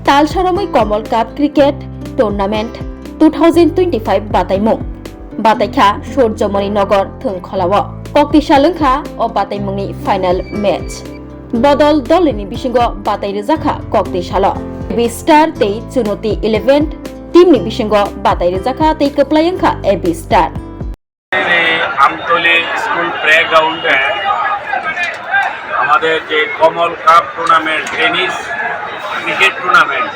तालसारामै कमल काप cricket tournament 2025 बातायमुं बातायखा Suryamani नगर थोंखलाव कक्तिसालंखा अ बातायमुंनि final match बदल दलनि बिसिंग बातायरोजाखा कक्तिसाल बि star तै चुनौती 11 टीमनि बिसिंग बातायरोजाखा तै कप्लायंखा एबी स्टार আমতলী স্কুল প্লে গ্রাউন্ডে আমাদের যে Kamal cup tournament tennis cricket tournament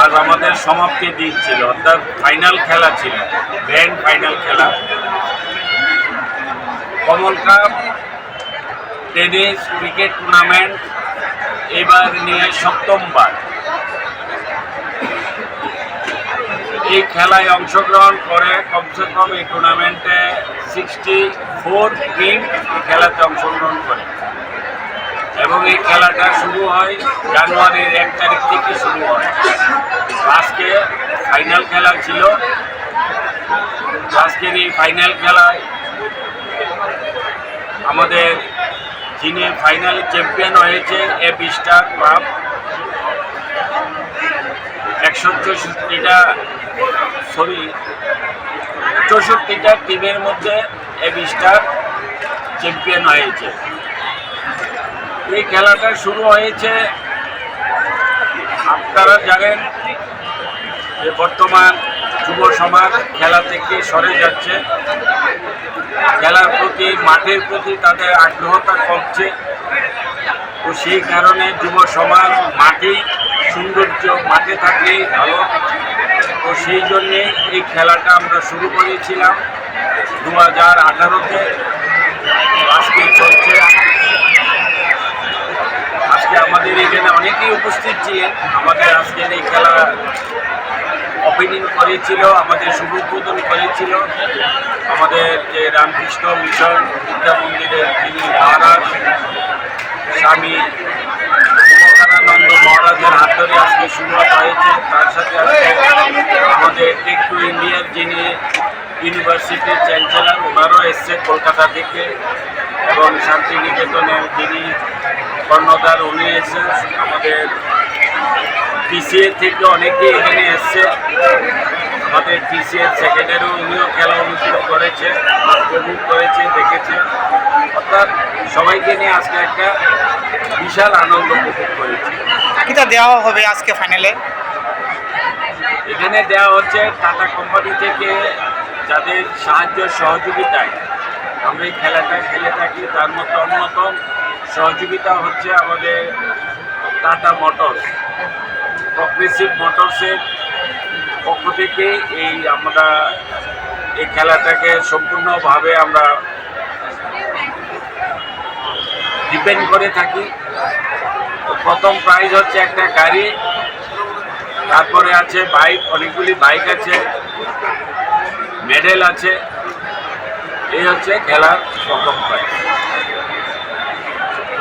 আজ আমাদের সমাপ্তি দিন ছিল, অর্থাৎ ফাইনাল খেলা ছিল, গ্র্যান্ড ফাইনাল খেলা। কমল কাপ টেনিস ক্রিকেট টুর্নামেন্ট এবার নিয়ে সপ্তমবার এই খেলায় অংশগ্রহণ করে কমসে কম এই টুর্নামেন্টে 64 টিম খেলাতে অংশগ্রহণ করে এবং এই খেলাটা শুরু হয় জানুয়ারির 1 তারিখ থেকে শুরু হয়। আজকে ফাইনাল খেলা ছিল। আজকের এই ফাইনাল খেলায় আমাদের যিনি ফাইনালে চ্যাম্পিয়ন হয়েছে এবি স্টার ক্লাব 64টা টিমের মধ্যে এবি স্টার চ্যাম্পিয়ন হয়েছে। এই খেলাটা শুরু হয়েছে, আপনারা জানেন যে বর্তমান যুব সমাজ খেলা থেকে সরে যাচ্ছে, খেলার প্রতি মাঠের প্রতি তাদের আগ্রহতা কমছে। তো সেই কারণে যুব সমাজ মাঠেই সৌন্দর্য, মাঠে থাকলেই ভালো। তো সেই জন্যে এই খেলাটা আমরা শুরু করেছিলাম 2018-তে। আজকে চলছে। আজকে আমাদের এখানে অনেকেই উপস্থিত ছিলেন। আমাদের আজকের এই খেলা ওপেনিং করেছিল, আমাদের শুভ উদ্বোধন করেছিল আমাদের যে রামকৃষ্ণ মিশন বিদ্যা মন্দিরের যিনি মহারাজ স্বামী বিবেকানন্দ মহারাজের হাত ধরে আজকে শুরুয়াত হয়েছে। তার সাথে আমাদের টেক টু ইন্ডিয়ার যিনি ইউনিভার্সিটির চ্যান্সেলর, ওনারও এসছে কলকাতা থেকে, এবং শান্তিনিকেতনের যিনি কর্ণধার উনি এসছে। আমাদের টিসিএ থেকে অনেকেই এখানে এসছে। আমাদের টিসিএর সেক্রেটারি উনিও খেলা অনুষ্ঠিত করেছে, উপভোগ করেছে, দেখেছে। অর্থাৎ সবাইকে নিয়ে আজকে একটা বিশাল আনন্দ উপভোগ করেছে। কিটা দেওয়া হবে আজকে ফাইনালে? এখানে দেওয়া হচ্ছে টাটা কোম্পানি থেকে যাদের সাহায্য সহযোগিতায় আমরা এই খেলাটা খেলে থাকি, তার মধ্যে অন্যতম সহযোগিতা হচ্ছে আমাদের টাটা মোটরস, প্রগ্রেসিভ মোটরসের পক্ষ থেকে আমরা এই খেলাটাকে সম্পূর্ণভাবে আমরা ডিপেন্ড করে থাকি। প্রথম প্রাইজ হচ্ছে একটা গাড়ি, তারপরে আছে বাইক, অনেকগুলি বাইক আছে, মেডেল আছে। এই হচ্ছে খেলার প্রথম প্রাইজ।